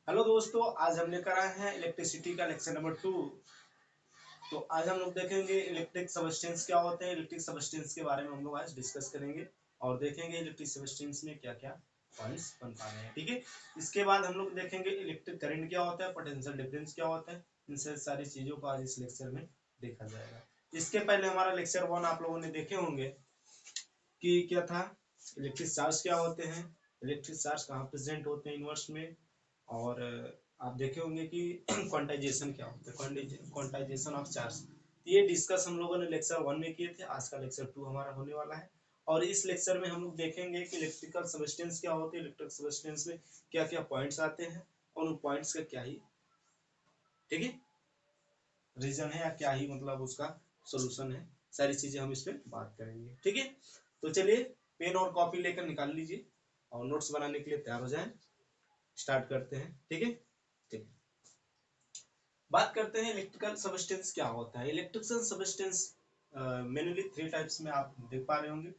Hello दोस्तों, आज हम लेकर आए हैं इलेक्ट्रिसिटी का लेक्चर नंबर 2। तो आज हम लोग देखेंगे इलेक्ट्रिक सबस्टेंस क्या होते हैं। इलेक्ट्रिक सबस्टेंस के बारे में हम लोग आज डिस्कस करेंगे और देखेंगे इलेक्ट्रिक सबस्टेंस में क्या क्या पॉइंट्स बन पा रहे हैं। ठीक है, इसके बाद हम लोग देखेंगे इलेक्ट्रिक करंट क्या होता है, पोटेंशियल डिफरेंस क्या होता है। इन सारी चीजों को आज इस लेक्चर में देखा जाएगा। इसके पहले हमारा लेक्चर 1 आप लोगों ने देखे होंगे कि क्या था, इलेक्ट्रिक चार्ज क्या होते हैं, इलेक्ट्रिक चार्ज कहाँ प्रेजेंट होते हैं यूनिवर्स में। और आप देखे होंगे कि क्वांटाइजेशन क्या होता है, क्वांटाइजेशन ऑफ चार्ज। ये डिस्कस हम लोगों ने लेक्चर 1 में किए थे। आज का लेक्चर 2 हमारा होने वाला है और इस लेक्चर में हम लोग देखेंगे कि इलेक्ट्रिकल सबस्टेंस क्या होते हैं, इलेक्ट्रिक सबस्टेंस में क्या क्या पॉइंट्स आते हैं और उन पॉइंट्स का क्या ही, ठीक है, रीजन है या क्या ही मतलब उसका सोल्यूशन है। सारी चीजें हम इस पे बात करेंगे। ठीक है, तो चलिए पेन और कॉपी लेकर निकाल लीजिए और नोट्स बनाने के लिए तैयार हो जाएं। स्टार्ट करते हैं। ठीक है, ठीक, बात करते हैं इलेक्ट्रिकल सबस्टेंस क्या होता है। इलेक्ट्रिकल सबस्टेंस मेनली 3 टाइप्स में आप देख पा रहे होंगे।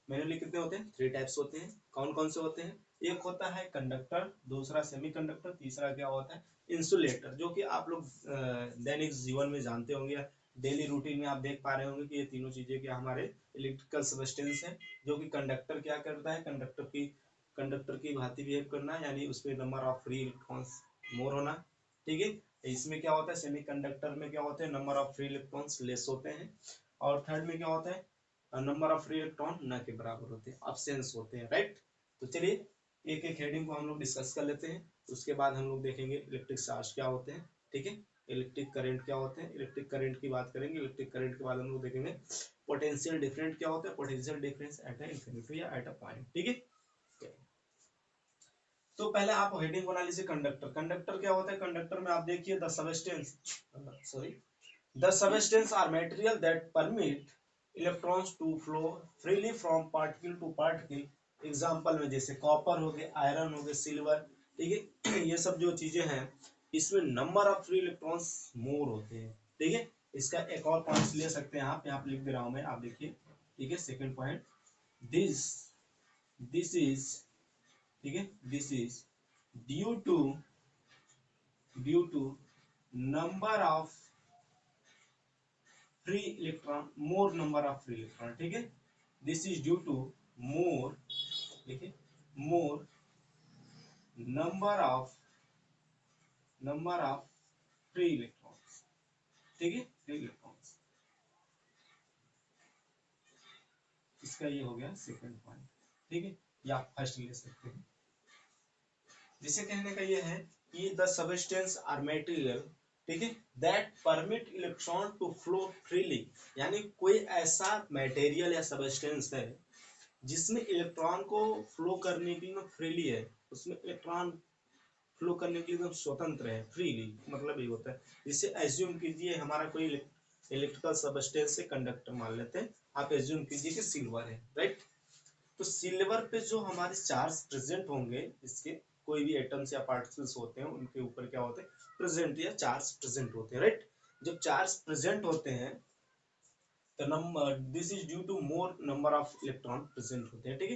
मेनली कितने होते हैं, 3 टाइप्स होते हैं। कौन कौन से होते हैं? एक होता है कंडक्टर, दूसरा सेमीकंडक्टर, तीसरा क्या होता है, इंसुलेटर, जो कि आप लोग दैनिक जीवन में जानते होंगे या डेली रूटीन में आप देख पा रहे होंगे कि ये तीनों चीजें क्या हमारे इलेक्ट्रिकल सबस्टेंस है। जो कि कंडक्टर क्या करता है, कंडक्टर की भांति बिहेव करना, यानी उसमें number of free electrons more होना। ठीक है, इसमें क्या होता है, सेमीकंडक्टर में क्या होते हैं, number of free electrons less होते हैं। और थर्ड में क्या होता है, नंबर ऑफ फ्री इलेक्ट्रॉन न के बराबर होते हैं, अब्सेंस होते हैं। राइट, तो चलिए एक एक हेडिंग को हम लोग डिस्कस कर लेते हैं। उसके बाद हम लोग देखेंगे इलेक्ट्रिक चार्ज क्या होते हैं। ठीक है, इलेक्ट्रिक करंट क्या होते हैं, इलेक्ट्रिक करंट की बात करेंगे। इलेक्ट्रिक करंट के बाद हम लोग देखेंगे पोटेंशियल डिफरेंट क्या होता है, potential difference at a infinity या एट अ पॉइंट। ठीक है, तो पहले आप हेडिंग बना लीजिए कंडक्टर। कंडक्टर क्या होता है, कंडक्टर में आप देखिए the substance, sorry, the substance or material that permit electrons to flow freely from particle to particle. Example में जैसे कॉपर हो गए, आयरन हो गए, सिल्वर। ठीक है, ये सब जो चीजें हैं इसमें number of free electrons more होते हैं। ठीक है, इसका एक और पॉइंट ले सकते हैं आप, यहाँ पे लिख दे रहा हूं मैं, आप देखिए। ठीक है, second point, this this is, ठीक है, this is due to number of free electron, more number of free electron. ठीक है, this is due to more, देखिए, more number of free electrons. ठीक है, फ्री इलेक्ट्रॉन्स, इसका ये हो गया सेकंड पॉइंट। ठीक है, या आप फर्स्ट ले सकते हैं। जिसे कहने का ये है कि द सबस्टेंस आर मटेरियल, ठीक है, that permit electron to flow freely, यानी कोई ऐसा मटेरियल या सबस्टेंस है जिसमें इलेक्ट्रॉन को फ्लो करने के लिए फ्रीली है, उसमें इलेक्ट्रॉन फ्लो करने के लिए एकदम स्वतंत्र है, फ्रीली, मतलब ये होता है। जिसे एज्यूम कीजिए हमारा कोई इलेक्ट्रिकल सबस्टेंस से कंडक्टर मान लेते हैं, आप एज्यूम कीजिए कि सिल्वर है। राइट, तो सिल्वर पे जो हमारे चार्ज प्रेजेंट होंगे, इसके कोई भी एटम्स या पार्टिकल्स होते हैं उनके ऊपर क्या होते हैं, प्रेजेंट या चार्ज प्रेजेंट होते हैं। राइट, जब चार्ज प्रेजेंट होते हैं तो number, this is due to more number of electron present होते हैं। ठीक है,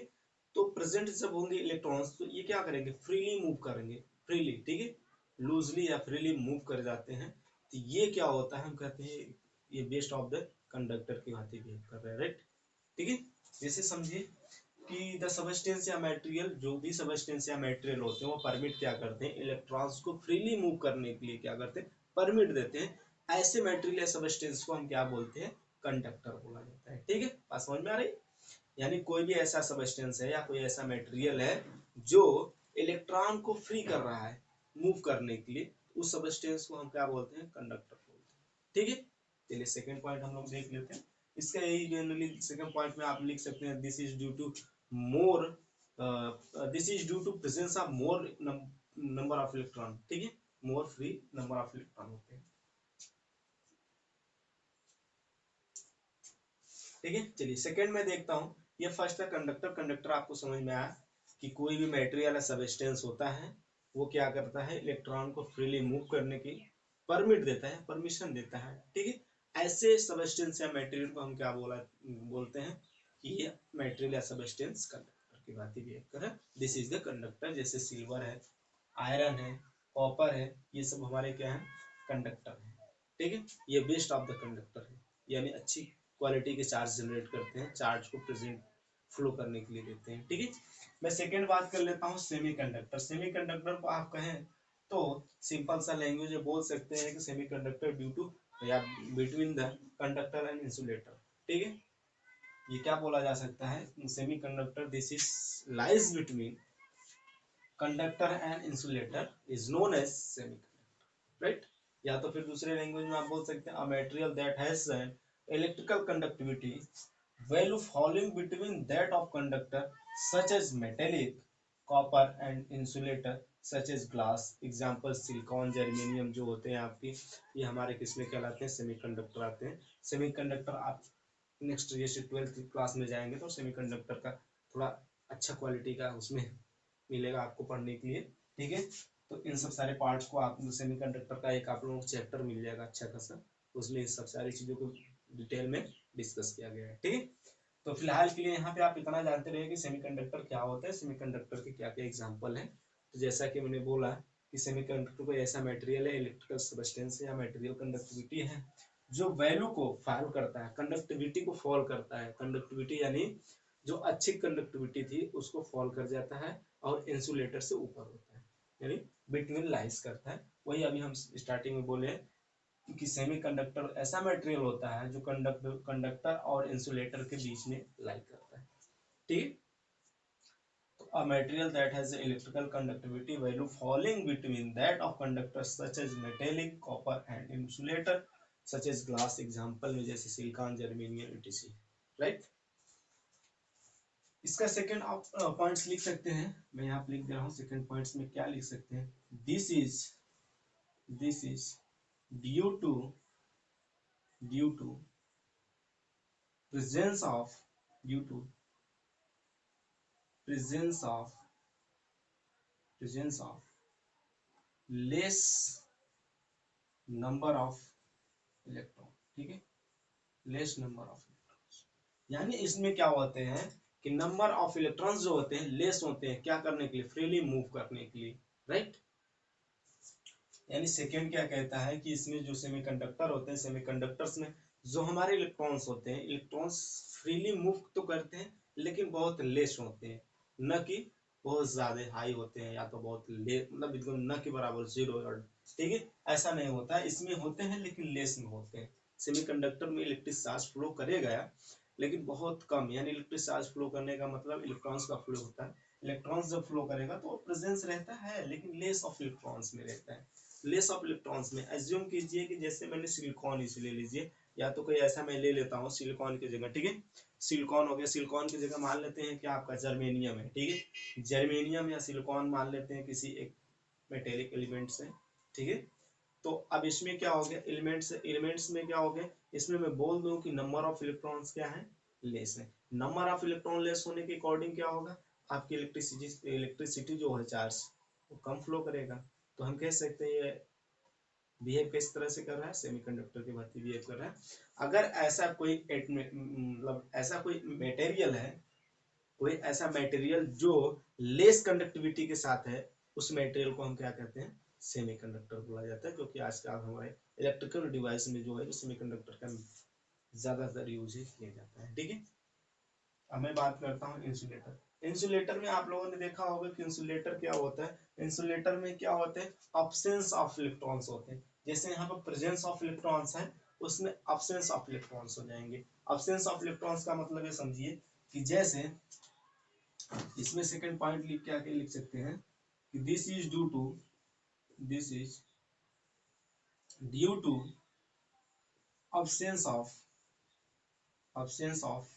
तो प्रेजेंट जब होंगे इलेक्ट्रॉन्स तो ये क्या करेंगे, फ्रीली मूव करेंगे, फ्रीली, ठीक है, लूजली या फ्रीली मूव कर जाते हैं। तो ये क्या होता है, हम कहते हैं ये बेस्ट ऑफ द कंडक्टर की भांति बिहेव कर रहे हैं। राइट, ठीक है, जैसे समझिए कि द सबस्टेंस या मटेरियल, जो भी सबस्टेंस या मटेरियल होते हैं वो परमिट क्या करते हैं, इलेक्ट्रॉन्स को फ्रीली मूव करने के लिए क्या करते हैं, परमिट देते हैं। ऐसे मटेरियल या सबस्टेंस को हम क्या बोलते हैं, कंडक्टर बोला जाता है। ठीक है, बात समझ में आ रही? यानी कोई भी ऐसा सबस्टेंस है या कोई ऐसा मटेरियल है जो इलेक्ट्रॉन को फ्री कर रहा है मूव करने के लिए, उस सबस्टेंस को हम क्या बोलते हैं, कंडक्टर बोलते हैं। ठीक है, चलिए सेकंड पॉइंट हम लोग देख लेते हैं। इसका यही जनरली सेकंड पॉइंट में आप लिख सकते हैं, this is due to more, this is due to presence of more number of electron. ठीक है, more free number of electron होते हैं। ठीक है, चलिए सेकंड में देखता हूं। ये फर्स्ट है कंडक्टर। कंडक्टर आपको समझ में आया कि कोई भी मटेरियल या सबस्टेंस होता है वो क्या करता है, इलेक्ट्रॉन को फ्रीली मूव करने की परमिट देता है, परमिशन देता है। ठीक है, ऐसे सबस्टेंस या मटेरियल को हम क्या बोलते हैं कि ये मटेरियल या सबस्टेंस कंडक्टर की भांति बिहेव कर रहा है। दिस इज द कंडक्टर, जैसे सिल्वर है, आयरन है, कॉपर है, ये सब हमारे क्या है, कंडक्टर है। ठीक है, ये बेस्ट ऑफ द कंडक्टर है, यानी अच्छी क्वालिटी के चार्ज जनरेट करते हैं, चार्ज को प्रेजेंट फ्लो करने के लिए देते हैं। ठीक है, मैं सेकेंड बात कर लेता हूँ सेमीकंडक्टर। सेमीकंडक्टर को आप कहें तो सिंपल सा लैंग्वेज में बोल सकते हैं कि सेमीकंडक्टर ड्यू टू या between the conductor and insulator. ठीक है, ये क्या बोला जा सकता है, semiconductor this is lies between conductor and insulator is known as semiconductor, right. या तो फिर दूसरे लैंग्वेज में आप बोल सकते हैं a material that has an electrical conductivity value following between that of conductor such as metallic copper and insulator such as glass. Example silicon germanium जो होते हैं आपके, ये हमारे किसमें कहलाते हैं, सेमीकंडक्टर आते हैं। सेमीकंडक्टर आप नेक्स्ट जैसे 12th क्लास में जाएंगे तो सेमीकंडक्टर का थोड़ा अच्छा क्वालिटी का उसमें मिलेगा आपको पढ़ने के लिए। ठीक है, तो इन सब सारे पार्ट्स को आप सेमीकंडक्टर का एक आप लोगों को चैप्टर मिल जाएगा अच्छा खासा, उसमें इस सब सारी चीज़ों को डिटेल में डिस्कस किया गया है। ठीक है, तो फिलहाल के लिए यहाँ पे आप इतना जानते रहिए कि सेमीकंडक्टर क्या होता है, सेमीकंडक्टर के क्या क्या एग्जाम्पल हैं। तो जैसा कि मैंने बोला कि सेमीकंडक्टर कोई ऐसा मटेरियल है, इलेक्ट्रिकल सब्सटेंस या मटेरियल कंडक्टिविटी है जो वैल्यू को फॉल करता है, कंडक्टिविटी को फॉल करता है। कंडक्टिविटी यानी जो अच्छी कंडक्टिविटी थी उसको फॉल कर जाता है और इंसुलेटर से ऊपर होता है, यानी बिटवीन लाइज करता है। वही अभी हम स्टार्टिंग में बोले कि सेमीकंडक्टर ऐसा मटेरियल होता है जो कंडक्टर और इंसुलेटर के बीच में लाई करता है। ठीक, तो a material that has a electrical conductivity value falling between that of conductors such as metallic copper and insulator such as glass। Example में जैसे सिलिकॉन जर्मेनियम etc, राइट। इसका सेकंड आप पॉइंट्स लिख सकते हैं, मैं यहाँ पे लिख दे रहा हूँ। सेकंड पॉइंट्स में क्या लिख सकते हैं, this is due to presence of due to presence of less number of electron. ठीक है, लेस नंबर ऑफ इलेक्ट्रॉन्स, यानी इसमें क्या होते हैं कि नंबर ऑफ इलेक्ट्रॉन्स जो होते हैं लेस होते हैं, क्या करने के लिए, फ्रीली मूव करने के लिए, राइट। यानी सेकेंड क्या कहता है कि इसमें जो सेमीकंडक्टर होते हैं, सेमीकंडक्टर्स में जो हमारे इलेक्ट्रॉन्स होते हैं, इलेक्ट्रॉन्स फ्रीली मूव तो करते हैं लेकिन बहुत लेस होते हैं, न कि बहुत ज्यादा हाई होते हैं या तो बहुत मतलब बिल्कुल न के बराबर जीरो। ठीक है, ऐसा नहीं होता है, इसमें होते हैं लेकिन लेस में होते हैं। सेमीकंडक्टर में इलेक्ट्रिक चार्ज फ्लो करेगा लेकिन बहुत कम, यानी इलेक्ट्रिक चार्ज फ्लो करने का मतलब इलेक्ट्रॉन्स का फ्लो होता है। इलेक्ट्रॉन्स जब फ्लो करेगा तो प्रेजेंस रहता है लेकिन लेस ऑफ इलेक्ट्रॉन्स में रहता है। लेस ऑफ इलेक्ट्रॉन्स में एज्यूम कीजिए कि जैसे मैंने सिलिकॉन इसे ले लीजिए, या तो कोई ऐसा मैं ले लेता हूँ सिलिकॉन की जगह। ठीक है, सिलिकॉन हो गया, सिलिकॉन की जगह मान लेते हैं कि आपका जर्मेनियम है। ठीक है, जर्मेनियम या सिलिकॉन मान लेते हैं किसी एक मेटेलिक एलिमेंट से। ठीक है, तो अब इसमें क्या हो गया, एलिमेंट्स में क्या हो गया, इसमें मैं बोल दूं कि नंबर ऑफ इलेक्ट्रॉन्स क्या है, लेस है। नंबर ऑफ इलेक्ट्रॉन लेस होने के अकॉर्डिंग क्या होगा, आपकी इलेक्ट्रिसिटी जो है चार्ज वो कम फ्लो करेगा। तो हम कह सकते हैं ये बिहेव किस तरह से कर रहा है, सेमीकंडक्टर के भांति बिहेव कर रहा है। अगर ऐसा कोई मतलब ऐसा कोई मटेरियल है, कोई ऐसा मटेरियल जो लेस कंडक्टिविटी के साथ है, उस मटेरियल को हम क्या कहते हैं, सेमीकंडक्टर बोला जाता है, क्योंकि आजकल हमारे इलेक्ट्रिकल डिवाइस में जो है सेमीकंडक्टर का ज्यादातर यूज किया जाता है। ठीक है, अब मैं बात करता हूँ इंसुलेटर। इंसुलेटर में आप लोगों ने देखा होगा कि इंसुलेटर क्या होता है, इंसुलेटर में क्या होते हैं, अब्सेंस ऑफ इलेक्ट्रॉन्स होते हैं। जैसे यहाँ पर प्रेजेंस ऑफ इलेक्ट्रॉन्स है, उसमें अब्सेंस ऑफ इलेक्ट्रॉन्स हो जाएंगे। अब्सेंस ऑफ इलेक्ट्रॉन्स का मतलब ये समझिए कि जैसे इसमें सेकंड पॉइंट लिख के आके लिख सकते हैं कि this is due to absence of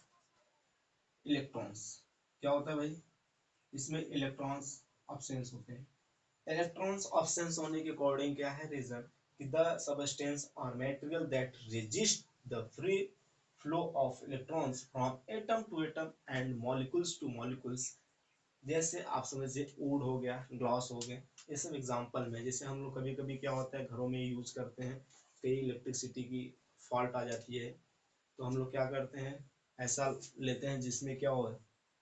electrons. क्या होता है भाई, इसमें इलेक्ट्रॉन्स अब्सेंस होते हैं। इलेक्ट्रॉन्स अब्सेंस होने के अकॉर्डिंग क्या है रीजन, कि द सबस्टेंस और material that resist the free flow of electrons from atom to atom and molecules to molecules. जैसे आप समझिए वुड हो गया, ग्लास हो गए, ये सब एग्जांपल में। जैसे हम लोग कभी कभी क्या होता है घरों में यूज करते हैं, कई इलेक्ट्रिसिटी की फॉल्ट आ जाती है, तो हम लोग क्या करते हैं, ऐसा लेते हैं जिसमें क्या हो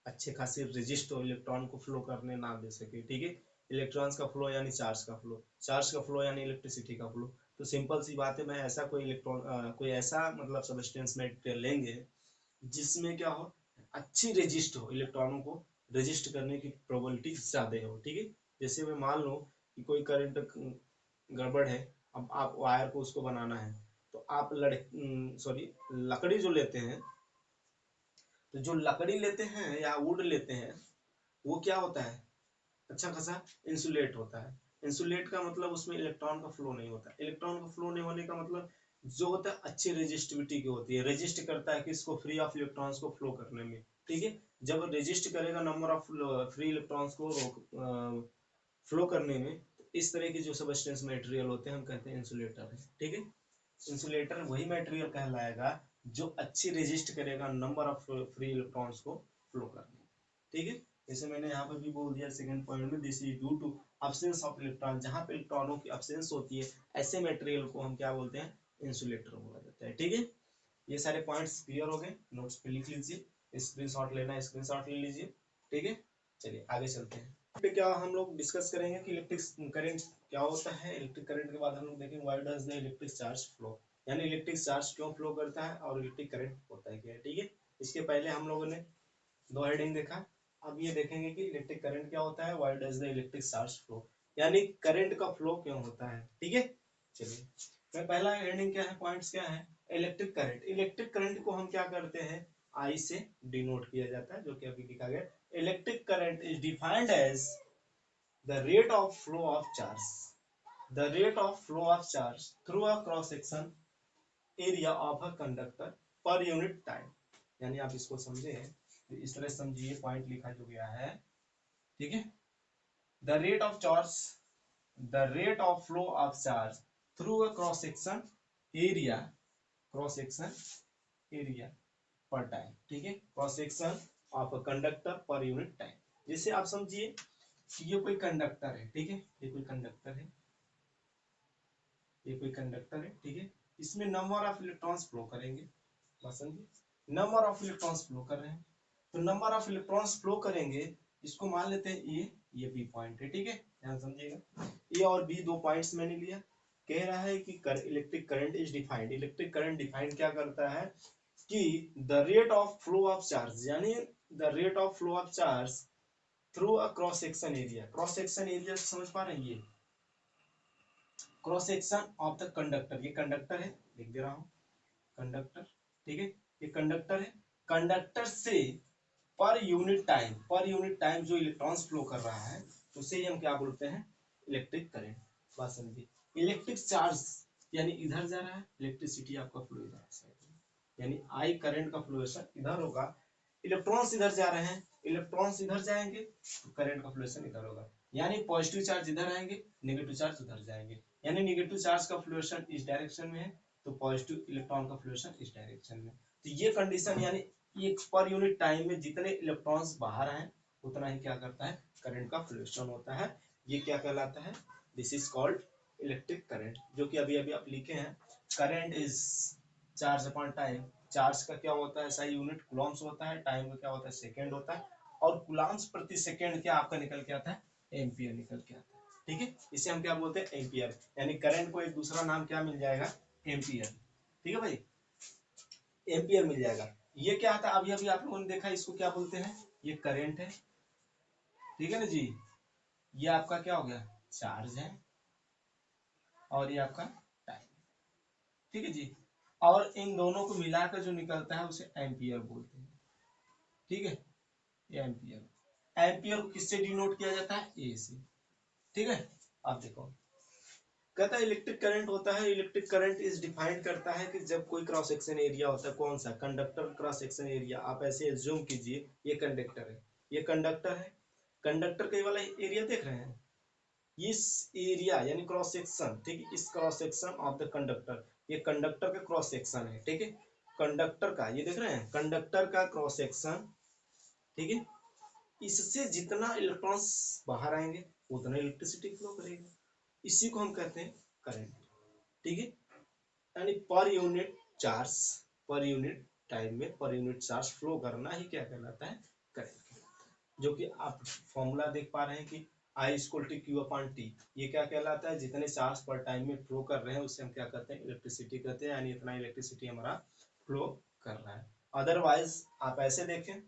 अच्छे खासे रेजिस्ट हो, इलेक्ट्रॉन को फ्लो करने ना दे सके। ठीक है, इलेक्ट्रॉन्स का फ्लो यानी चार्ज का फ्लो, चार्ज का फ्लो यानी इलेक्ट्रिसिटी का फ्लो। तो सिंपल सी बात है, मैं ऐसा कोई ऐसा मतलब सबस्टेंस मटेरियल लेंगे जिसमें क्या हो, अच्छी रेजिस्ट हो, इलेक्ट्रॉनों को रेजिस्ट करने की प्रोबेबिलिटी ज्यादा हो। ठीक है, जैसे मैं मान लो कि कोई करंट गड़बड़ है, अब आप वायर को उसको बनाना है, तो आप लकड़ी जो लेते हैं, तो जो लकड़ी लेते हैं या वुड लेते हैं, वो क्या होता है, अच्छा खासा इंसुलेट होता है। इंसुलेट का मतलब उसमें इलेक्ट्रॉन का फ्लो नहीं होता। इलेक्ट्रॉन का फ्लो नहीं होने का मतलब जो होता है अच्छी रेजिस्टिविटी की होती है, रेजिस्ट करता है किसको, फ्री ऑफ इलेक्ट्रॉन्स को फ्लो करने में। ठीक है, जब रेजिस्ट करेगा नंबर ऑफ फ्री इलेक्ट्रॉन्स को फ्लो करने में, तो इस तरह के जो सबस्टेंस मटेरियल होते हैं हम कहते हैं इंसुलेटर है। ठीक है, इंसुलेटर वही मटेरियल कहलाएगा जो अच्छी रेजिस्ट करेगा नंबर ऑफ फ्री इलेक्ट्रॉन्स को फ्लो करने। ठीक है, जैसे मैंने यहाँ पर भी बोल दिया सेकंड पॉइंट में, this is due to absence of electron, जहाँ पे इलेक्ट्रॉनों की अब्सेंस होती है ऐसे मटेरियल को हम क्या बोलते हैं, इंसुलेटर बोला जाता है। ठीक है, ये सारे पॉइंट्स क्लियर हो गए, नोट्स पे लिख लीजिए, स्क्रीनशॉट लेना है स्क्रीनशॉट ले लीजिए। ठीक है, चलिए आगे चलते हैं। पे क्या हम लोग डिस्कस करेंगे कि इलेक्ट्रिक करंट क्या होता है। इलेक्ट्रिक करंट के बाद हम लोग देखेंगे why does the electric charge flow, यानी इलेक्ट्रिक चार्ज क्यों फ्लो करता है और इलेक्ट्रिक करंट होता है क्या है। ठीक है, इसके पहले हम लोगों ने दो हेडिंग देखा, अब ये देखेंगे कि इलेक्ट्रिक करंट क्या होता है, why does the electric charge flow, यानी करंट का फ्लो क्यों होता है। ठीक है, चलिए मैं पहला हेडिंग क्या है, पॉइंट्स क्या है, इलेक्ट्रिक करंट। इलेक्ट्रिक करंट को हम क्या करते हैं, आई से डिनोट किया जाता है, जो कि अभी लिखा गया। Electric current is defined as the rate of flow of charge, the rate of flow of charge through a cross section area of a conductor per unit time। यानी आप इसको समझे तो इस तरह समझिए, पॉइंट लिखा जो गया है। ठीक है, the rate of charge, the rate of flow of charge through a cross section area, cross section area per time। ठीक है, cross section of a conductor per unit time. जैसे आप समझिए कि ये कोई कंडक्टर है। ठीक है, ये कोई कंडक्टर है, ये कोई कंडक्टर है। ठीक है, इसमें नंबर ऑफ इलेक्ट्रॉन्स फ्लो करेंगे, बस समझिए नंबर ऑफ इलेक्ट्रॉन्स फ्लो कर रहे हैं, तो नंबर ऑफ इलेक्ट्रॉन्स फ्लो करेंगे, इसको मान लेते हैं ये बी पॉइंट है। ठीक है, ध्यान समझिएगा, ए और बी दो पॉइंट्स मैंने लिया। कह रहा है कि electric current is defined, electric current defined क्या करता है कि the rate of flow of charge, यानी the rate of flow of charge through a cross section area. Cross section area समझ पा रहे हैं, ये cross section of the conductor, ये कंडक्टर है, लिख दे रहा हूं कंडक्टर। ठीक है, ये कंडक्टर है, कंडक्टर से per unit time, per unit time जो इलेक्ट्रॉन्स फ्लो कर रहा है उसे हम क्या बोलते हैं, इलेक्ट्रिक करंट। बात समझिए, इलेक्ट्रिक चार्ज यानी इधर जा रहा है, इलेक्ट्रिसिटी आपका फ्लो इधर से, यानी आई करंट का फ्लोएशन इधर होगा, इलेक्ट्रॉन्स इधर जा रहे हैं, इलेक्ट्रॉन्स इधर जाएंगे तो करंट का फ्लोएशन इधर होगा, यानी पॉजिटिव चार्ज इधर आएंगे, नेगेटिव चार्ज उधर जाएंगे, यानी नेगेटिव चार्ज का फ्लोएशन इस डायरेक्शन में है तो पॉजिटिव इलेक्ट्रॉन का फ्लोएशन इस डायरेक्शन में। तो ये कंडीशन, यानी एक पर यूनिट टाइम में जितने इलेक्ट्रॉन्स बाहर आए उतना ही क्या करता है, करंट का फ्लोएशन होता है। ये क्या कहलाता है, this is called electric current, जो कि अभी अभी आप लिखे हैं, current is charge upon time. Charge का क्या होता है, सही यूनिट कूलम्स होता है, टाइम का क्या होता है, सेकंड होता है, और कूलम्स प्रति सेकंड क्या आपका निकल के आता है, एम्पियर निकल के आता है। ठीक है, इसे हम क्या बोलते हैं, एम्पियर, यानी करंट को एक दूसरा नाम क्या मिल जाएगा, एम्पियर। ठीक है भाई, एम्पियर मिल जाएगा। ये क्या था, अभी अभी आप लोगों ने देखा, इसको क्या बोलते हैं, ये करंट है। ठीक है ना जी, ये आपका क्या हो गया, चार्ज है, और ये आपका टाइम। ठीक है जी, और इन दोनों को मिलाकर जो निकलता है उसे एम्पियर बोलते हैं। ठीक है, ये एम्पियर, एम्पियर को किससे डिनोट किया जाता है, ए से। ठीक है, आप देखो कहता है इलेक्ट्रिक करंट होता है, इलेक्ट्रिक करंट इज डिफाइंड करता है कि जब कोई क्रॉस सेक्शन एरिया होता है, कौन सा, कंडक्टर क्रॉस सेक्शन एरिया। आप ऐसे एज्यूम कीजिए ये कंडक्टर है, ये कंडक्टर है, कंडक्टर के वाला एरिया देख रहे हैं, इस एरिया यानी क्रॉस सेक्शन। ठीक है, इस cross section of the conductor, ये कंडक्टर का क्रॉस सेक्शन है। ठीक है, कंडक्टर का, ये देख रहे हैं कंडक्टर का क्रॉस सेक्शन। ठीक है, इससे जितना इलेक्ट्रॉन्स बाहर आएंगे उतना इलेक्ट्रिसिटी फ्लो करेगा, इसी को हम कहते हैं करंट। ठीक है, यानी per unit charge, per unit time में पर यूनिट चार्ज फ्लो करना ही क्या कहलाता है, करंट कहलाता है। जो कि आप फॉर्मूला देख पा रहे हैं कि I equal to Q upon T. ये क्या कहलाता है, जितने चार्ज पर टाइम में फ्लो कर रहे हैं उससे हम क्या कहते हैं, इलेक्ट्रिसिटी कहते हैं, यानी इतना इलेक्ट्रिसिटी हमारा फ्लो कर रहा है। अदरवाइज आप ऐसे देखें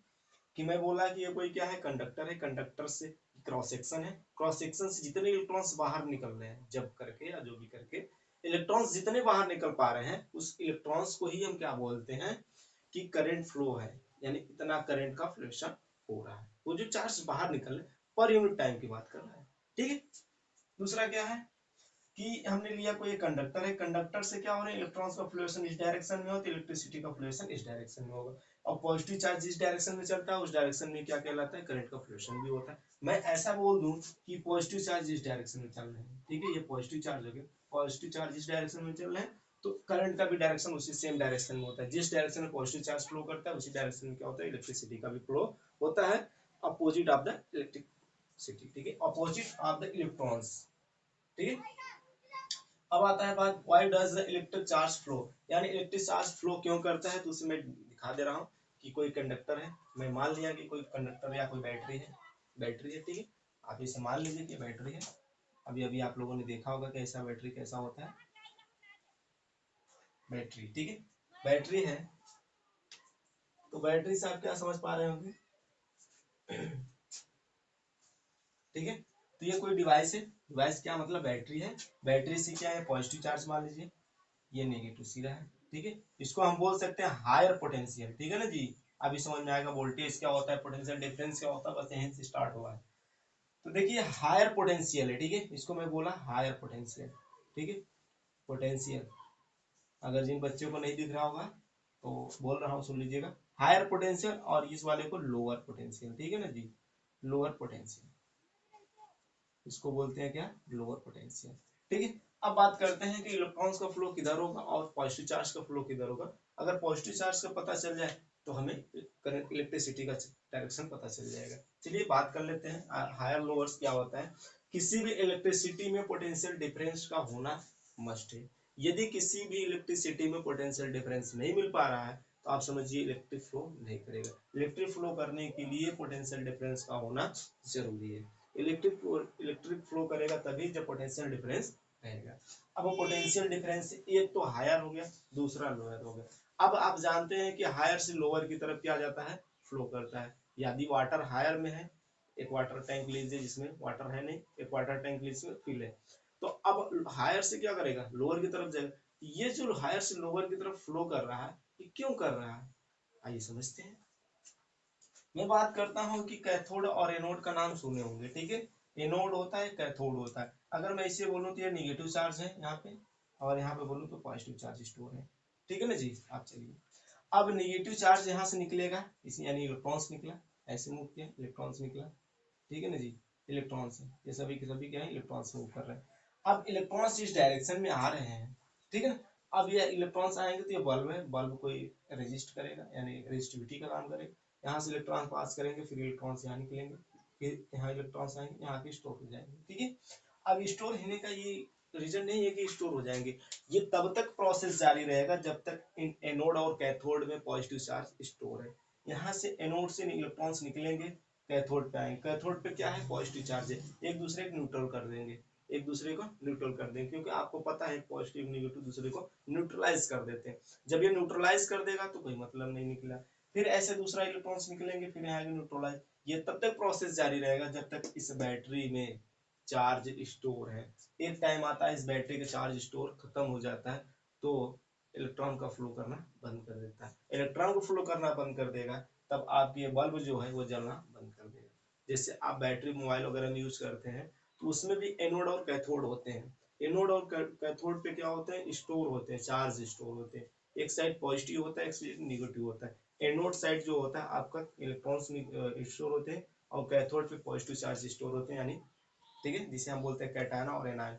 कि मैं बोला कि ये कोई क्या है, कंडक्टर है, कंडक्टर से क्रॉस सेक्शन है, क्रॉस सेक्शन से जितने इलेक्ट्रॉन्स बाहर निकल रहे हैं जब करके या जो भी करके, इलेक्ट्रॉन्स जितने बाहर निकल पा रहे हैं उस इलेक्ट्रॉन्स को ही हम क्या बोलते हैं कि करंट फ्लो है, यानी इतना करंट का फ्लक्शन हो रहा है। वो जो चार्ज बाहर निकल रहे पर यूनिट टाइम की बात कर रहा है, ठीक है। दूसरा क्या है कि हमने लिया कोई कंडक्टर है, कंडक्टर से क्या हो रहा है, इलेक्ट्रॉन्स का फ्लूएशन इस डायरेक्शन में हो तो इलेक्ट्रिसिटी का फ्लूएशन इस डायरेक्शन में होगा, और पॉजिटिव चार्ज जिस डायरेक्शन में चलता है उस डायरेक्शन में क्या कहलाता है, करंट का फ्लूएशन भी होता है। मैं ऐसा बोल दूं कि पॉजिटिव चार्ज इस डायरेक्शन में चल रहे हैं, ठीक है, ये पॉजिटिव चार्ज हो गया, पॉजिटिव चार्ज इस डायरेक्शन में चल रहे हैं तो करंट का भी डायरेक्शन उसी सेम डायरेक्शन में होता है, जिस डायरेक्शन में पॉजिटिव चार्ज फ्लो करता है उसी डायरेक्शन में क्या होता है, इलेक्ट्रिसिटी का भी फ्लो होता है, अपोजिट ऑफ द इलेक्ट्रिसिटी, ठीक है, अपोजिट ऑफ द इलेक्ट्रॉन्स, ठीक है। अब आता है बात, why does the electric charge flow, यानी इलेक्ट्रिक चार्ज फ्लो क्यों करता है, तो उसे मैं दिखा दे रहा हूँ कि कोई कंडक्टर है, मैं मान लिया कि कोई कंडक्टर या कोई बैटरी है, बैटरी है, ठीक है, आप इसे मान लीजिए कि बैटरी है। अभी अभी आप लोगों ने देखा होगा कैसा बैटरी कैसा होता है, बैटरी, ठीक है, बैटरी है, तो बैटरी से आप क्या समझ पा रहे होंगे, ठीक है, तो ये कोई डिवाइस है, डिवाइस क्या मतलब बैटरी है, बैटरी से क्या है, पॉजिटिव चार्ज मान लीजिए, ये नेगेटिव सीधा है, ठीक है, इसको हम बोल सकते हैं हायर पोटेंशियल, ठीक है ना जी। अभी समझ में आएगा वोल्टेज क्या होता है, पोटेंशियल डिफरेंस क्या होता है, बस यहीं से स्टार्ट हुआ है। तो देखिए हायर पोटेंशियल है, ठीक है, इसको मैं बोला हायर पोटेंशियल, ठीक है, पोटेंशियल, अगर जिन बच्चों को नहीं दिख रहा होगा तो बोल रहा हूँ सुन लीजिएगा, हायर पोटेंशियल, और इस वाले को लोअर पोटेंशियल, ठीक है ना जी, लोअर पोटेंशियल, इसको बोलते हैं क्या, लोअर पोटेंशियल, ठीक है। अब बात करते हैं कि इलेक्ट्रॉन्स का फ्लो किधर होगा और पॉजिटिव चार्ज का फ्लो किधर होगा। अगर पॉजिटिव चार्ज का पता चल जाए तो हमें करंट इलेक्ट्रिसिटी का डायरेक्शन पता चल जाएगा। चलिए बात कर लेते हैं हायर लोअर्स क्या होता है। किसी भी इलेक्ट्रिसिटी में पोटेंशियल डिफरेंस का होना मस्ट है। यदि किसी भी इलेक्ट्रिसिटी में पोटेंशियल डिफरेंस नहीं मिल पा रहा है तो आप समझिए इलेक्ट्रिक फ्लो नहीं करेगा। इलेक्ट्रिक फ्लो करने के लिए पोटेंशियल डिफरेंस का होना जरूरी है। इलेक्ट्रिक फ्लो करेगा तभी जब पोटेंशियल डिफरेंस रहेगा। अब वो पोटेंशियल डिफरेंस एक तो हायर हो गया, दूसरा लोअर हो गया। अब आप जानते हैं कि हायर से लोअर की तरफ क्या जाता है, फ्लो करता है। यदि वाटर हायर में है, एक वाटर टैंक लीजिए जिसमें वाटर है नहीं, एक वाटर टैंक लीजिए फिल है, तो अब हायर से क्या करेगा, लोअर की तरफ जाएगा। ये जो हायर से लोअर की तरफ फ्लो कर रहा है, ये क्यों कर रहा है, आइए समझते हैं। मैं बात करता हूँ कि कैथोड और एनोड का नाम सुने होंगे, ठीक है। एनोड होता है, कैथोड होता है। अगर मैं इसे बोलूँ तो ये निगेटिव चार्ज है यहाँ पे, और यहाँ पे बोलूँ तो पॉजिटिव चार्ज स्टोर है, ठीक है ना जी। आप चलिए, अब निगेटिव चार्ज यहाँ से निकलेगा, इस यानी इलेक्ट्रॉन्स निकला, ऐसे मूव किया इलेक्ट्रॉन्स निकला, ठीक है ना जी। इलेक्ट्रॉन्स है, ये सभी के सभी क्या है, इलेक्ट्रॉन्स मूव कर रहे हैं। अब इलेक्ट्रॉन्स इस डायरेक्शन में आ रहे हैं, ठीक है ना। अब ये इलेक्ट्रॉन्स आएंगे तो ये बल्ब है, बल्ब कोई रेजिस्ट करेगा, यानी रेजिस्टिविटी का काम करेगा। यहाँ से इलेक्ट्रॉन पास करेंगे, फिर इलेक्ट्रॉन्स यहाँ निकलेंगे, फिर यहाँ इलेक्ट्रॉन्स आएंगे, यहाँ के स्टोर हो जाएंगे, ठीक है। अब स्टोर होने का ये रीजन नहीं है कि स्टोर हो जाएंगे, ये तब तक प्रोसेस जारी रहेगा जब तक इन एनोड और कैथोड में पॉजिटिव चार्ज स्टोर है। यहाँ से एनोड से इलेक्ट्रॉन्स निकलेंगे, कैथोड पे आएंगे, कैथोड पे क्या है, पॉजिटिव चार्ज है, एक दूसरे को न्यूट्रल कर देंगे, एक दूसरे को न्यूट्रल कर देंगे, क्योंकि आपको पता है पॉजिटिव निगेटिव दूसरे को न्यूट्रलाइज कर देते हैं। जब ये न्यूट्रलाइज कर देगा तो कोई मतलब नहीं निकला, फिर ऐसे दूसरा इलेक्ट्रॉन्स निकलेंगे, फिर यहाँ न्यूट्रलाइज। ये तब तक प्रोसेस जारी रहेगा जब तक इस बैटरी में चार्ज स्टोर है। एक टाइम आता है इस बैटरी का चार्ज स्टोर खत्म हो जाता है तो इलेक्ट्रॉन का फ्लो करना बंद कर देता है। इलेक्ट्रॉन को फ्लो करना बंद कर देगा तब आपकी ये बल्ब जो है वो जलना बंद कर देगा। जैसे आप बैटरी मोबाइल वगैरह में यूज करते हैं तो उसमें भी एनोड और कैथोड होते हैं। एनोड और कैथोड पे क्या होते हैं, स्टोर होते हैं, चार्ज स्टोर होते हैं। एक साइड पॉजिटिव होता है, एक साइड निगेटिव होता है। एनोड साइड जो होता है आपका इलेक्ट्रॉन्स स्टोर होते हैं, और कैथोड पे पॉजिटिव चार्ज स्टोर होते हैं, यानी ठीक है, जिसे हम बोलते हैं कैटायन और एनायन।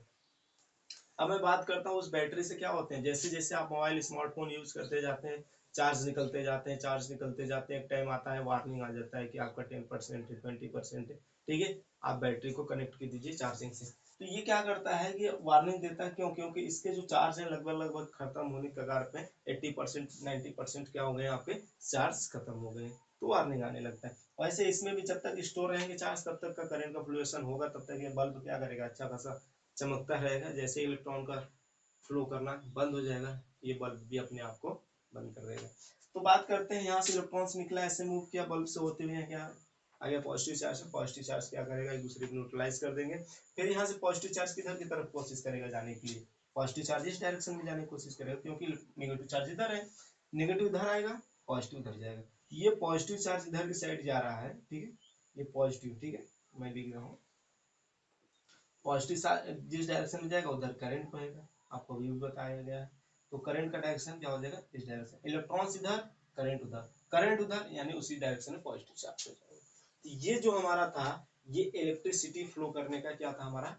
अब मैं बात करता हूँ उस बैटरी से क्या होते हैं। जैसे जैसे आप मोबाइल स्मार्टफोन यूज करते जाते हैं, चार्ज निकलते जाते हैं, चार्ज निकलते जाते हैं, एक टाइम आता है वार्निंग आ जाता है कि आपका 10% है, 20% है, ठीक है। आप बैटरी को कनेक्ट कर दीजिए चार्जिंग से, तो ये क्या करता है कि वार्निंग देता है, क्यों, क्योंकि इसके जो चार्ज है लगभग लगभग खत्म होने के कगार पे 80% 90% क्या हो गए, आपके चार्ज खत्म हो गए। तो वार्निंग आने लगता है। वैसे इसमें भी जब तक स्टोर रहेंगे चार्ज तब तक का करंट का फ्लुएशन होगा, तब तक ये बल्ब क्या करेगा, अच्छा खासा चमकता रहेगा। जैसे इलेक्ट्रॉन का फ्लो करना बंद हो जाएगा, ये बल्ब भी अपने आप को बंद कर देगा। तो बात करते हैं, यहाँ से इलेक्ट्रॉन्स निकला, ऐसे मूव किया बल्ब से होते हुए, क्या आ गया पॉजिटिव चार्ज है। पॉजिटिव चार्ज क्या करेगा, एक दूसरे को न्यूट्रलाइज कर देंगे। फिर यहाँ से पॉजिटिव चार्ज किधर की तरफ कोशिश करेगा जाने के लिए, पॉजिटिव चार्ज इस डायरेक्शन में जाने की कोशिश करेगा, क्योंकि नेगेटिव चार्ज इधर है, नेगेटिव इधर आएगा, पॉजिटिव इधर जाएगा। ये पॉजिटिव चार्ज इधर की साइड जा रहा है, ठीक है, ये पॉजिटिव, ठीक है, मैं लिख रहा हूँ पॉजिटिव जिस डायरेक्शन में जाएगा उधर करंट बहेगा, आपको अभी भी बताया गया है। तो करंट का डायरेक्शन क्या हो जाएगा, इस डायरेक्शन, इलेक्ट्रॉन्स इधर, करंट उधर, करंट उधर, यानी उसी डायरेक्शन में पॉजिटिव चार्ज हो जाएगा। तो ये जो हमारा था, ये इलेक्ट्रिसिटी फ्लो करने का क्या था हमारा,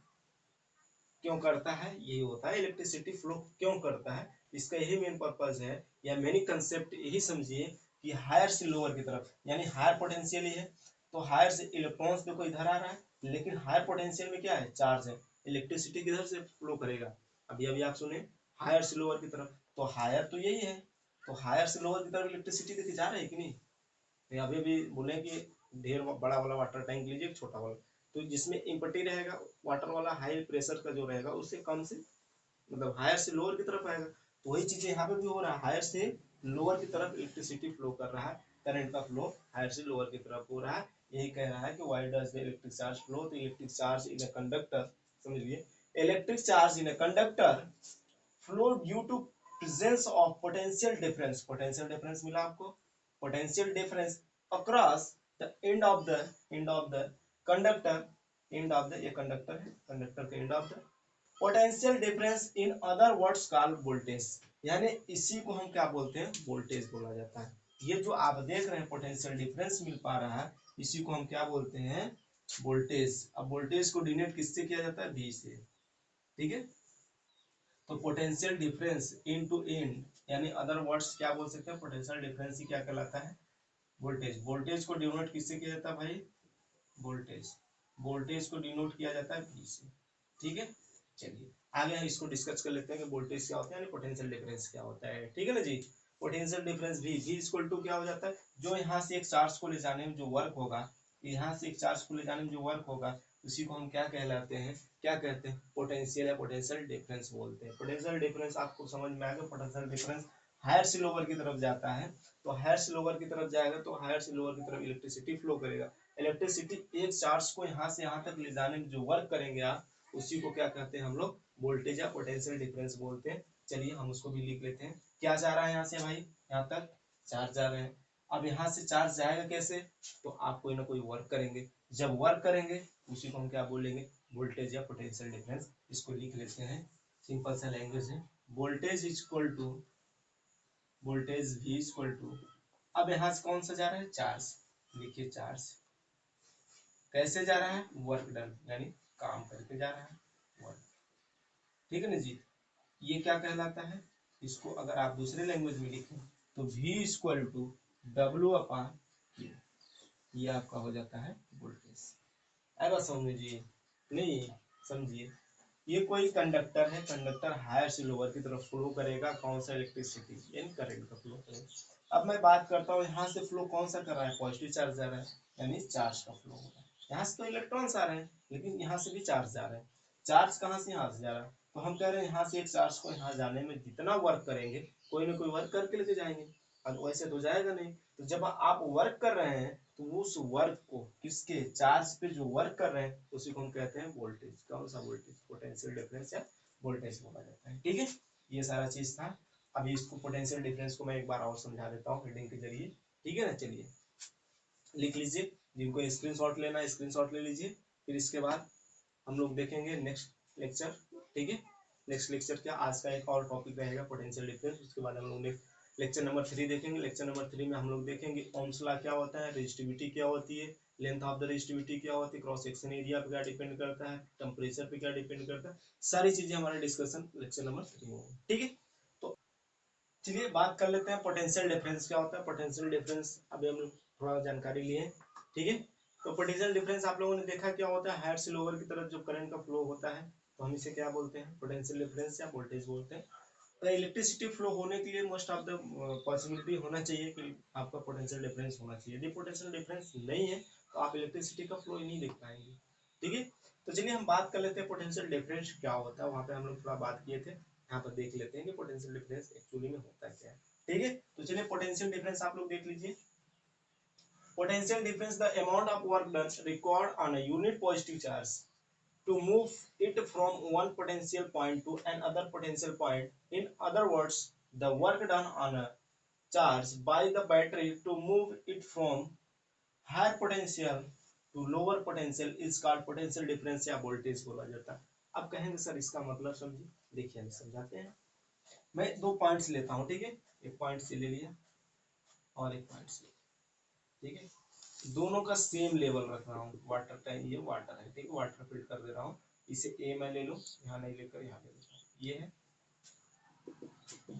क्यों करता है, यही होता है इलेक्ट्रिसिटी फ्लो क्यों करता है, इसका यही मेन पर्पज है, या मेनी कंसेप्ट यही समझिए कि हायर से लोअर की तरफ, यानी हायर पोटेंशियल ही है, तो हायर से इलेक्ट्रॉन्स देखो इधर आ रहा है, लेकिन हायर पोटेंशियल में क्या है, चार्ज है, इलेक्ट्रिसिटी किधर से फ्लो करेगा, अभी अभी आप सुने, हायर से लोअर की तरफ, तो हायर तो यही है, तो हायर से लोअर की तरफ इलेक्ट्रिसिटी देखी जा रही है कि नहीं। अभी अभी बोले कि ढेर बड़ा वाला वाटर टैंक लीजिए, छोटा वाला, तो जिसमें इम्पटी रहेगा वाटर वाला, हाई प्रेशर का जो रहेगा उससे कम से, मतलब हायर से लोअर की तरफ आएगा। तो वही चीजें यहाँ पे भी हो रहा है, हायर से लोअर की तरफ इलेक्ट्रिसिटी फ्लो कर रहा है, करंट का फ्लो हायर से लोअर की तरफ हो रहा है। यही कह रहा है कि why does the electric charge flow, तो electric charge in a conductor, समझिए, electric charge in a conductor flow due to presence of potential difference, potential difference मिला आपको, potential difference across the end of the conductor, end of the, ये conductor है, conductor के end of the potential difference, in other words called voltage, यानी इसी को हम क्या बोलते हैं, वोल्टेज बोला जाता है। ये जो आप देख रहे हैं पोटेंशियल डिफरेंस मिल पा रहा है, इसी को हम क्या बोलते हैं, वोल्टेज। अब वोल्टेज को डिनोट किससे किया जाता है, वी से, ठीक है। तो पोटेंशियल डिफरेंस इन टू इन, यानी अदर वर्ड्स क्या बोल सकते हैं, पोटेंशियल डिफरेंस ही क्या कहलाता है, वोल्टेज। वोल्टेज को डिनोट किससे किया जाता है भाई, वोल्टेज, वोल्टेज को डिनोट किया जाता है वी से, ठीक है। चलिए आगे हम इसको डिस्कस कर लेते हैं कि वोल्टेज क्या होता है, यानी पोटेंशियल डिफरेंस क्या होता है, ठीक है ना जी। Potential difference V equal to क्या हो जाता है, जो यहाँ से एक चार्ज को ले जाने में जो वर्क होगा, यहाँ से एक चार्ज को ले जाने में जो वर्क होगा, उसी को हम क्या कहलाते हैं, क्या कहते हैं, पोटेंशियल या पोटेंशियल डिफरेंस बोलते हैं। पोटेंशियल डिफरेंस आपको समझ में आएगा, पोटेंशियल डिफरेंस हायर से लोअर की तरफ जाता है, तो हायर से लोअर की तरफ जाएगा, तो हायर से लोअर की तरफ इलेक्ट्रिसिटी फ्लो करेगा। इलेक्ट्रिसिटी एक चार्ज को यहाँ से यहाँ तक ले जाने में जो वर्क करेंगे आप, उसी को क्या कहते हैं हम लोग, वोल्टेज या पोटेंशियल डिफरेंस बोलते हैं। चलिए हम उसको भी लिख लेते हैं, क्या जा रहा है यहाँ से भाई, यहाँ तक चार्ज जा रहे हैं। अब यहाँ से चार्ज जाएगा कैसे, तो आप कोई ना कोई वर्क करेंगे, जब वर्क करेंगे उसी को हम क्या बोलेंगे, वोल्टेज या पोटेंशियल डिफरेंस। इसको लिख लेते हैं, सिंपल सा लैंग्वेज है, voltage equal to, voltage V equal to, अब यहाँ से कौन सा जा रहा है, चार्ज, लिखिए चार्ज, कैसे जा रहा है, वर्क डन, यानी काम करके जा रहा है, वर्क, ठीक है ना जी। ये क्या कहलाता है, इसको अगर आप दूसरे लैंग्वेज में लिखें तो V equal to W upon, ये आपका हो जाता है वोल्टेज। आएगा समझ में जी, नहीं समझिए, ये कोई कंडक्टर है, कंडक्टर हायर से लोअर की तरफ फ्लो करेगा, कौन सा, इलेक्ट्रिसिटी यानी करंट का फ्लो करेगा। अब मैं बात करता हूँ यहाँ से फ्लो कौन सा कर रहा है, पॉजिटिव चार्ज जा रहा है, यानी चार्ज का फ्लो हो रहा है। यहाँ से तो इलेक्ट्रॉन्स आ रहे हैं, लेकिन यहाँ से भी चार्ज जा रहे हैं, चार्ज कहाँ से, यहाँ से जा रहा है, तो हम कह रहे हैं यहाँ से एक चार्ज को यहाँ जाने में जितना वर्क करेंगे, कोई ना कोई वर्क करके लेके जाएंगे, अब वैसे तो जाएगा नहीं। तो जब आप वर्क कर रहे हैं, तो उस वर्क को, किसके, चार्ज पे जो वर्क कर रहे हैं, उसी को हम कहते हैं वोल्टेज। कौन सा वोल्टेज, पोटेंशियल डिफरेंस या वोल्टेज बोला जाता है, ठीक है। ये सारा चीज था। अभी इसको पोटेंशियल डिफरेंस को मैं एक बार और समझा देता हूँ हेडिंग के जरिए, ठीक है ना। चलिए लिख लीजिए, जिनको स्क्रीनशॉट लेना है स्क्रीनशॉट ले लीजिए, फिर इसके बाद हम लोग देखेंगे नेक्स्ट लेक्चर, ठीक है। नेक्स्ट लेक्चर क्या, आज का एक और टॉपिक रहेगा पोटेंशियल डिफरेंस, उसके बाद हम लोग नेक्स्ट लेक्चर नंबर 3 देखेंगे। लेक्चर नंबर 3 में हम लोग देखेंगे ओम्स लॉ क्या होता है, रेजिस्टिविटी क्या होती है, लेंथ ऑफ द रेजिस्टिविटी क्या होती है, क्रॉस सेक्शन एरिया पे क्या डिपेंड करता है, टेम्परेचर पे क्या डिपेंड करता है, सारी चीजें हमारे डिस्कशन लेक्चर नंबर 3 में होगी, ठीक है। तो चलिए बात कर लेते हैं पोटेंशियल डिफरेंस क्या होता है। पोटेंशियल डिफरेंस अभी हम लोग थोड़ा जानकारी लिए, ठीक है। तो पोटेंशियल डिफरेंस आप लोगों ने देखा क्या होता है, हायर से लोअर की तरफ जो करंट का फ्लो होता है, तो हम इसे क्या बोलते हैं, पोटेंशियल डिफरेंस या वोल्टेज बोलते हैं। तो इलेक्ट्रिसिटी फ्लो होने के लिए मोस्ट ऑफ द पॉसिबिलिटी होना चाहिए कि आपका पोटेंशियल डिफरेंस होना चाहिए। यदि पोटेंशियल डिफरेंस नहीं है तो आप इलेक्ट्रिसिटी का फ्लो ही नहीं देख पाएंगे। ठीक है, तो चलिए हम बात कर लेते हैं पोटेंशियल डिफरेंस क्या होता है। वहां पे हम लोग थोड़ा बात किए थे, यहाँ पर देख लेते हैं कि पोटेंशियल डिफरेंस एक्चुअली में होता क्या है। ठीक है, तो चलिए पोटेंशियल डिफरेंस आप लोग देख लीजिए। Potential difference, the amount of work done required on a unit positive charge to move it from one potential point to another potential point. In other words, the work done on a charge by the battery to move it from higher potential to lower potential is called potential difference या voltage बोला जाता है। अब कहेंगे sir इसका मतलब समझिए, देखिए हम समझाते हैं। मैं दो पॉइंट्स लेता हूँ, ठीक है, एक पॉइंट से ले लिया और एक पॉइंट से, ठीक है, दोनों का सेम लेवल रख रहा हूँ। वाटर टैंक, ये वाटर है, ठीक है, वाटर फिल कर दे रहा हूँ। इसे ए मैं ले लूँ, यहाँ नहीं लेकर यहाँ ले लेता हूँ, ये है,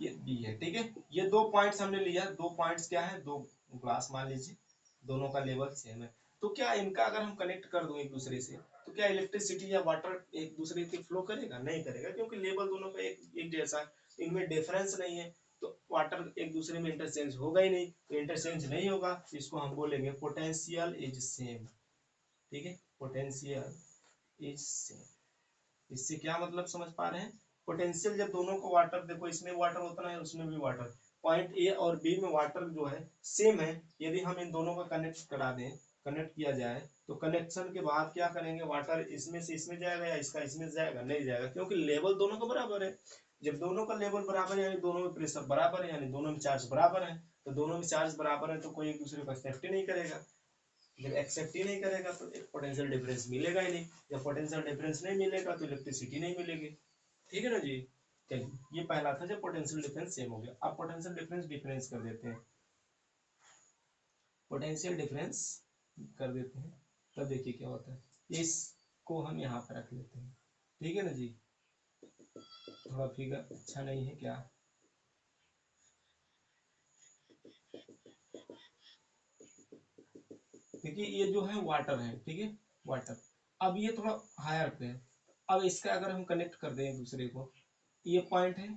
ये बी है, ठीक है। ये दो पॉइंट्स हमने लिया, दो पॉइंट्स क्या है, दो ग्लास मान लीजिए, दोनों का लेवल सेम है। तो क्या इनका अगर हम कनेक्ट कर दूं एक दूसरे से, तो क्या इलेक्ट्रिसिटी या वाटर एक दूसरे के फ्लो करेगा? नहीं करेगा, क्योंकि लेवल दोनों का एक जैसा है, इनमें डिफरेंस नहीं है, तो वाटर एक दूसरे में इंटरचेंज होगा ही नहीं। तो इंटरचेंज नहीं होगा, इसको हम बोलेंगे पोटेंशियल इज सेम, ठीक है, पोटेंशियल इज सेम। इससे क्या मतलब समझ पा रहे हैं? पोटेंशियल जब दोनों को वाटर, देखो इसमें वाटर उतना है, उसमें भी वाटर, पॉइंट ए और बी में वाटर जो है सेम है। यदि हम इन दोनों का कनेक्ट करा दें, कनेक्ट किया जाए, तो कनेक्शन के बाद क्या करेंगे, वाटर इसमें से इसमें जाएगा या इसका इसमें जाएगा? नहीं जाएगा, क्योंकि लेवल दोनों का बराबर है। जब दोनों का लेवल बराबर है, यानी दोनों में प्रेशर बराबर है, यानी दोनों में चार्ज बराबर है, तो दोनों में चार्ज बराबर है तो कोई एक दूसरे को एक्सेप्ट ही नहीं करेगा। जब एक्सेप्ट ही नहीं करेगा तो पोटेंशियल डिफरेंस मिलेगा ही नहीं। जब पोटेंशियल डिफरेंस नहीं मिलेगा तो इलेक्ट्रिसिटी नहीं मिलेगी। ठीक है ना जी। चलिए, ये पहला था जब पोटेंशियल डिफरेंस सेम हो गया। अब पोटेंशियल डिफरेंस डिफरेंस कर देते हैं, पोटेंशियल डिफरेंस कर देते हैं, तब देखिए क्या होता है। इसको हम यहाँ पर रख लेते हैं, ठीक है ना जी। थोड़ा फिगर अच्छा नहीं है क्या? देखिए ये जो है वाटर है, ठीक है, वाटर। अब ये थोड़ा हायर पे है। अब इसका अगर हम कनेक्ट कर दें एक दूसरे को, ये पॉइंट है,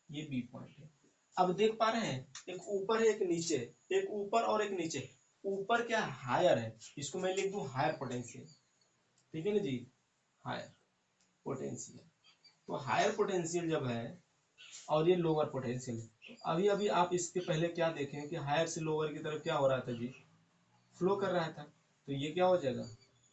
ये बी पॉइंट है। अब देख पा रहे हैं, एक ऊपर है एक नीचे, एक ऊपर और एक नीचे। ऊपर क्या हायर है, इसको मैं लिख दूं हायर पोटेंशियल, ठीक है ना जी, हायर पोटेंशियल। तो हायर पोटेंशियल जब है और ये लोअर पोटेंशियल, तो अभी अभी आप इसके पहले क्या देखें कि हायर से लोअर की तरफ क्या हो रहा था जी, फ्लो कर रहा था। तो ये क्या हो जाएगा,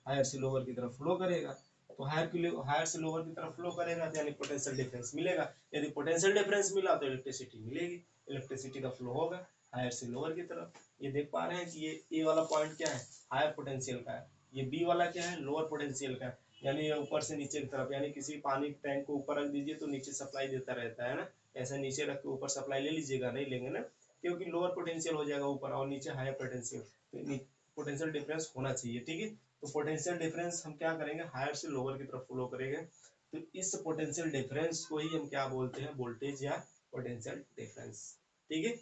हायर से लोअर की तरफ फ्लो करेगा। तो हायर से लोअर की तरफ फ्लो करेगा तो यानी पोटेंशियल डिफरेंस मिलेगा। यदि पोटेंशियल डिफरेंस मिला तो इलेक्ट्रिसिटी मिलेगी, इलेक्ट्रिसिटी का फ्लो होगा हायर से लोअर की तरफ। ये देख पा रहे हैं कि ये ए वाला पॉइंट क्या है, हायर पोटेंशियल का है, ये बी वाला क्या है, लोअर पोटेंशियल का है। यानी ये ऊपर से नीचे की तरफ, यानी किसी पानी टैंक को ऊपर रख दीजिए तो नीचे सप्लाई देता रहता है ना, ऐसा नीचे रख के ऊपर सप्लाई ले लीजिएगा, नहीं लेंगे ना, क्योंकि लोअर पोटेंशियल हो जाएगा ऊपर और नीचे हायर पोटेंशियल, तो पोटेंशियल डिफरेंस होना चाहिए, ठीक है। तो पोटेंशियल डिफरेंस हम क्या करेंगे, हायर से लोअर की तरफ फ्लो करेंगे। तो इस पोटेंशियल डिफरेंस को ही हम क्या बोलते हैं, वोल्टेज या पोटेंशियल डिफरेंस, ठीक है।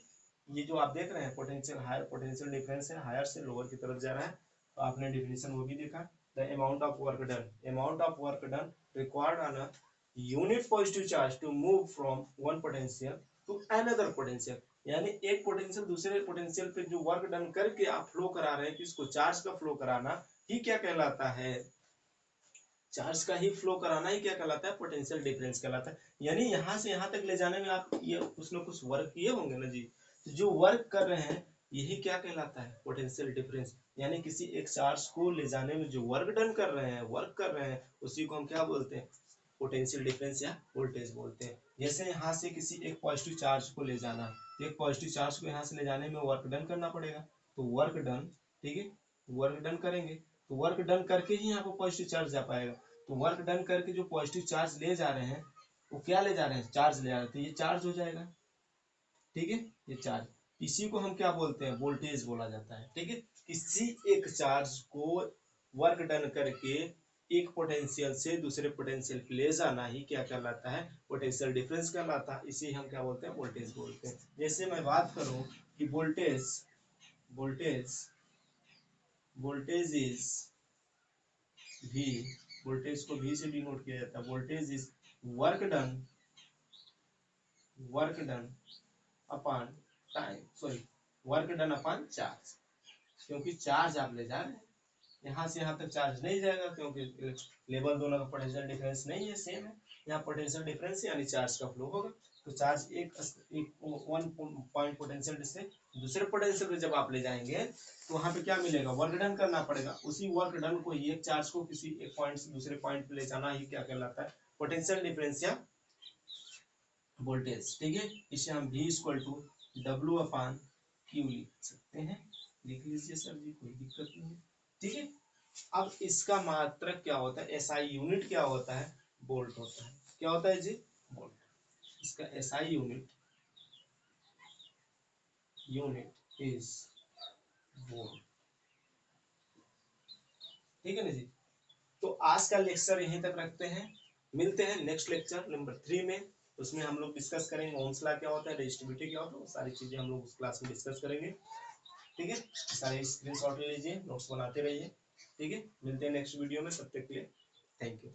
ये जो आप देख रहे हैं पोटेंशियल, हायर पोटेंशियल डिफरेंस है, हायर से लोअर की तरफ जा रहा है। तो आपने डिफिनेशन वो भी देखा, the amount of work done, amount of work done required on a unit positive charge to move from one potential to another potential. यानी एक पोटेंशियल दूसरे पोटेंशियल पे जो वर्क डन करके आप फ्लो करा रहे हैं, किसको, चार्ज का फ्लो कराना ही क्या कहलाता है, चार्ज का ही फ्लो कराना ही क्या कहलाता है, पोटेंशियल डिफरेंस कहलाता है। यानी यहाँ से यहाँ तक ले जाने में आप ये कुछ ना कुछ वर्क किए होंगे ना जी, तो जो वर्क कर रहे हैं यही क्या कहलाता है, पोटेंशियल डिफरेंस। यानी किसी एक चार्ज को ले जाने में जो वर्क डन कर रहे हैं, वर्क कर रहे हैं, उसी को हम क्या बोलते हैं, पोटेंशियल डिफरेंस या वोल्टेज बोलते हैं। जैसे यहाँ से किसी एक पॉजिटिव चार्ज को ले जाना, तो एक पॉजिटिव चार्ज को यहाँ से ले जाने में वर्क डन करना पड़ेगा, तो वर्क डन, ठीक है, वर्क डन करेंगे तो वर्क डन करके ही यहाँ पर पॉजिटिव चार्ज जा पाएगा। तो वर्क डन करके जो पॉजिटिव चार्ज ले जा रहे हैं, वो क्या ले जा रहे हैं, चार्ज ले जा रहे हैं, तो ये चार्ज हो जाएगा, ठीक है, ये चार्ज। इसी को हम क्या बोलते हैं, वोल्टेज बोला जाता है, ठीक है। किसी एक चार्ज को वर्क डन करके एक पोटेंशियल से दूसरे पोटेंशियल पे ले जाना ही क्या कहलाता है, पोटेंशियल डिफरेंस कहलाता है। इसे हम क्या बोलते हैं, वोल्टेज बोलते हैं। जैसे मैं बात करूं कि voltage, voltage voltage is V, voltage को वी से डिनोट किया जाता है, voltage is work done work done upon time, sorry work done upon charge, क्योंकि चार्ज आप ले जा रहे हैं, यहाँ से यहाँ तक चार्ज नहीं जाएगा क्योंकि लेवल दोनों का पोटेंशियल डिफरेंस नहीं है, सेम है। यहाँ पोटेंशियल डिफरेंस यानी चार्ज का फ्लो होगा, तो चार्ज एक वन पॉइंट पोटेंशियल से दूसरे पोटेंशियल पे जब आप ले जाएंगे तो वहाँ पे क्या मिलेगा, वर्क डन करना पड़ेगा। उसी वर्क डन को ही, एक चार्ज को किसी एक पॉइंट से दूसरे पॉइंट पे ले जाना ही क्या कहलाता है, पोटेंशियल डिफरेंस या वोल्टेज। ठीक है, इसे हम V equal to W upon Q लिख सकते हैं, लिख लीजिए सर जी, कोई दिक्कत नहीं है। ठीक है, अब इसका मात्रक क्या होता है, एसआई यूनिट क्या होता है, वोल्ट होता है। क्या होता है जी, वोल्ट। इसका एसआई यूनिट इज वोल्ट। ठीक है ना जी, तो आज का लेक्चर यहीं तक रखते हैं, मिलते हैं नेक्स्ट लेक्चर नंबर 3 में। उसमें हम लोग डिस्कस करेंगे ओम्स लॉ क्या होता है, रेजिस्टिविटी क्या होता है, वो सारी चीजें हम लोग उस क्लास में डिस्कस करेंगे। ठीक है, सारे स्क्रीनशॉट ले लीजिए, नोट्स बनाते रहिए। ठीक है, मिलते हैं नेक्स्ट वीडियो में, तब तक के लिए थैंक यू।